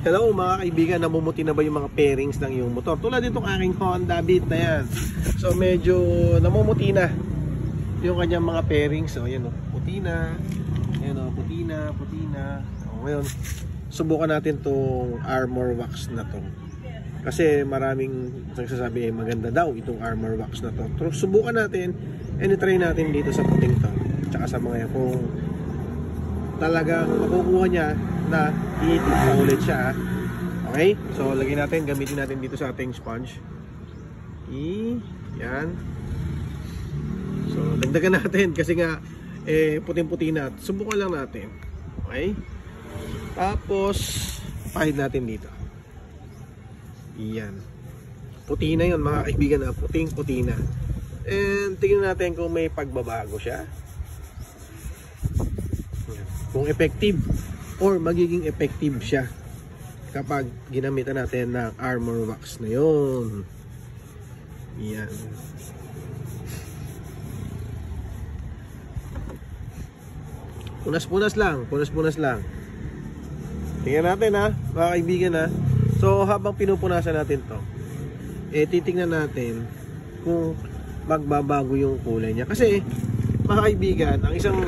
Hello mga kaibigan, namumuti na ba yung mga pairings ng iyong motor? Tulad itong aking Honda Beat na yan. So medyo namumuti na yung kanyang mga pairings. So yan o, puti na. Yan o, puti na. O, ngayon, subukan natin tong armor wax na to. Kasi maraming nagsasabi maganda daw itong armor wax na to. So subukan natin and try natin dito sa puting to. Tsaka sa mga yan, kung talagang makukuha niya na iitig na ulit siya. Okay, so lagyan natin, gamitin natin dito sa ating sponge. Yan. So dagdagan natin kasi nga puting-puti na. Subukan lang natin. Okay, tapos pahid natin dito. Yan, puti na yun mga kaibigan, na puting-puti na. And tingnan natin kung may pagbabago siya, kung effective or magiging effective siya kapag ginamitan natin ng armor wax na yun. Yan. Punas-punas lang. Tingnan natin ha, mga kaibigan ha. So habang pinupunasan natin to, titingnan natin kung magbabago yung kulay niya. Kasi mga kaibigan, ang isang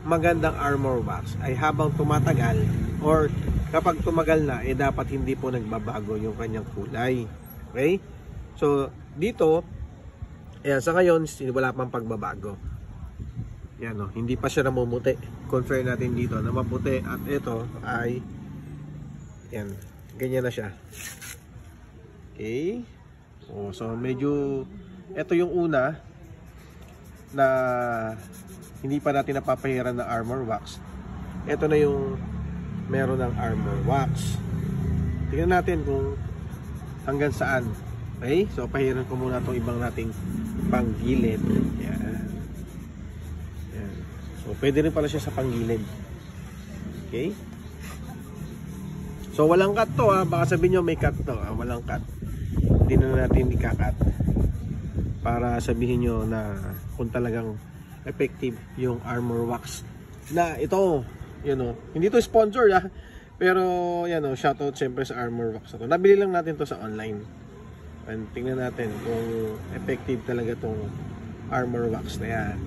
magandang armor wax ay habang tumatagal or kapag tumagal na, dapat hindi po nagbabago yung kanyang kulay. Okay? So dito, ayan, sa ngayon wala pang pagbabago. Yan o, hindi pa siya namumuti. Confirm natin dito na maputi, at ito ay yan, ganyan na siya. Okay? So medyo ito yung una na hindi pa natin napapahiran ng armor wax. Ito na yung meron ng armor wax. Tingnan natin kung hanggang saan. Okay? So pahiran ko muna itong ibang nating panggilid. Yan. Yan. So pwede rin pala siya sa panggilid. Okay? So walang cut to ha. Baka sabihin nyo may cut to ha. Walang cut. Hindi na natin ika-cut para sabihin nyo na kung talagang effective yung armor wax na ito. You know, hindi to sponsor ha, pero yan o, shoutout syempre sa armor wax na to. Nabili lang natin to sa online, and tingnan natin kung effective talaga tong armor wax na yan.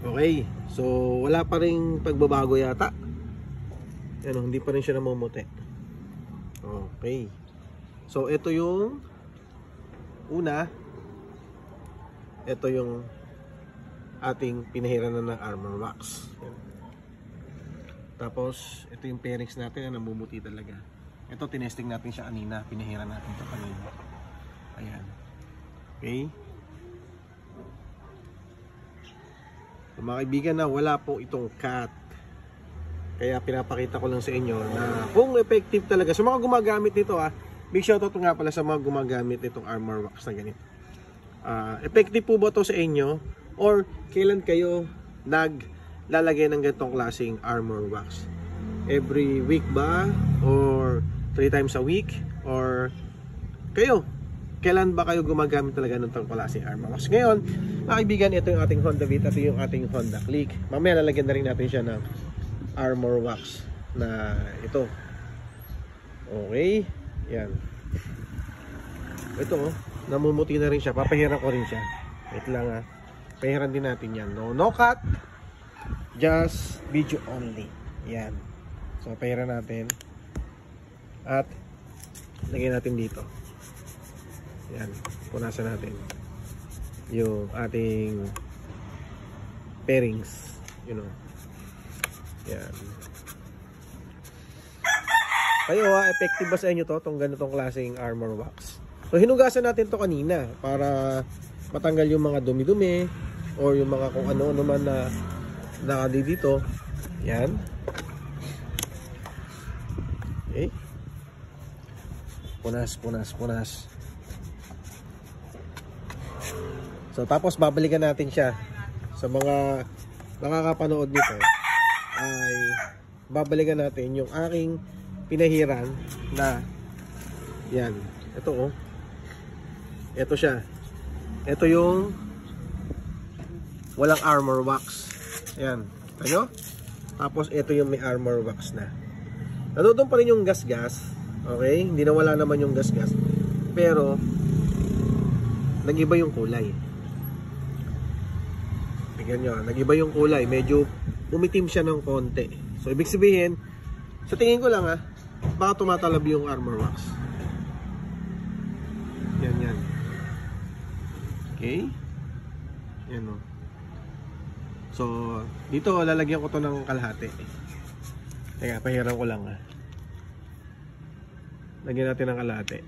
Okay, so wala pa ring pagbabago yata. Yan o, hindi pa rin siya namumuti. Okay, so ito yung una. Ito yung ating pinahiran na ng armor wax. Yan. Tapos ito yung pairings natin na namumuti talaga. Ito tinesting natin siya kanina, pinahiran natin ito kanina. Ayan. Okay. So, mga kaibigan, na wala po itong cut. Kaya pinapakita ko lang sa inyo na kung effective talaga sa mga gumagamit nito ha. Big shoutout nga pala sa mga gumagamit nitong armor wax na ganito. Effective po ba to sa inyo? Or kailan kayo naglalagay ng ganitong klaseng armor wax? Every week ba? Or 3 times a week? Or kayo? Kailan ba kayo gumagamit talaga ng itong klaseng armor wax? Ngayon, mga kaibigan, ito yung ating Honda Beat. Ito yung ating Honda Click. Mamaya lalagyan na rin natin siya ng armor wax na ito. Okay. Yan. Ito namumuti na rin siya. Papahiran ko rin siya. Wait lang ha. Pahiran din natin yan. No cut. Just video only. Yan. So pahiran natin. At lagyan natin dito. Yan. Punasan natin yung ating pairings. You know. Yan. Kayo ha, effective ba sa inyo to? Itong ganitong klaseng armor wax. So hinugasan natin to kanina para matanggal yung mga dumi-dumi or yung mga kung ano naman na nakadi dito. Yan. Okay. Punas. So tapos babalikan natin siya. Sa mga nakakapanood nito ay babalikan natin yung aking pinahiran na yan. Ito ito siya. Ito yung walang armor wax. Ayan. Ano? Tapos ito yung may armor wax na. Nandoon pa rin yung gas-gas. Okay? Hindi nawala naman yung gas-gas. Pero, nag-iba yung kulay. Tingnan nyo, nag-iba yung kulay. Medyo umitim siya ng konti. So, ibig sabihin, sa tingin ko lang baka tumatalab yung armor wax. Yan. Okay? Yan o. So, dito lalagyan ko to ng kalahati. Teka, pahiram ko lang Lagyan natin ng kalahati.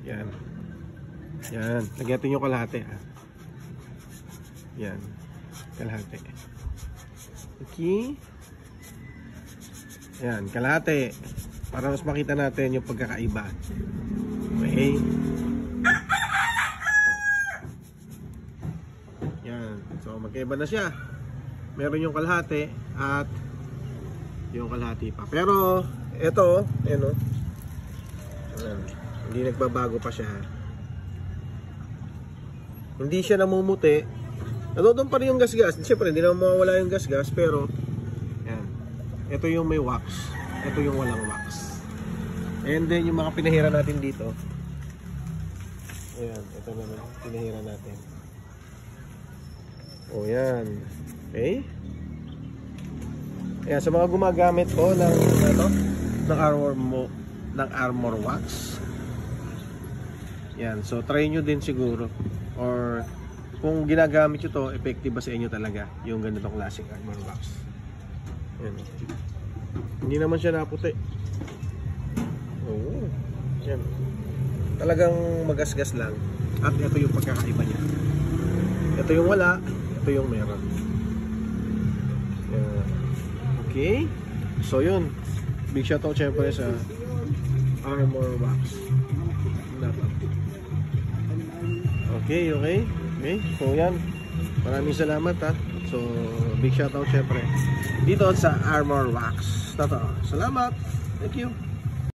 Yan. Lagyan natin yung kalahati Yan. Kalahati. Okay. Yan, kalahati. Para mas makita natin yung pagkakaiba. Okay. Yan. So, magkaiba na siya. Meron yung kalahati at yung kalahati pa. Pero, ito, ayan. Hindi nagbabago pa siya. Hindi siya namumuti. Nandoon pa rin yung gas-gas. Siyempre, hindi naman mawawala yung gas-gas. Pero, yan. Ito yung may wax. Ito yung walang wax. And then, yung mga pinahira natin dito. Ayan. Ito naman. Pinahira natin. O, yan. Okay. Ayan. Sa mga gumagamit po ng armor wax. Yan. So, try nyo din siguro. Or, kung ginagamit nyo to, effective ba sa inyo talaga yung ganitong classic armor wax. Yan. Hindi naman siya naputi. Oo. Yan. Talagang magasgas lang. At ito yung pagkakaiba niya. Ito yung wala, ito yung meron. Yan. Okay. So yun. Big shoutout syempre sa armor wax. Okay. So yan. Maraming salamat So big shoutout syempre dito sa armor wax. Totoo. Salamat. Thank you.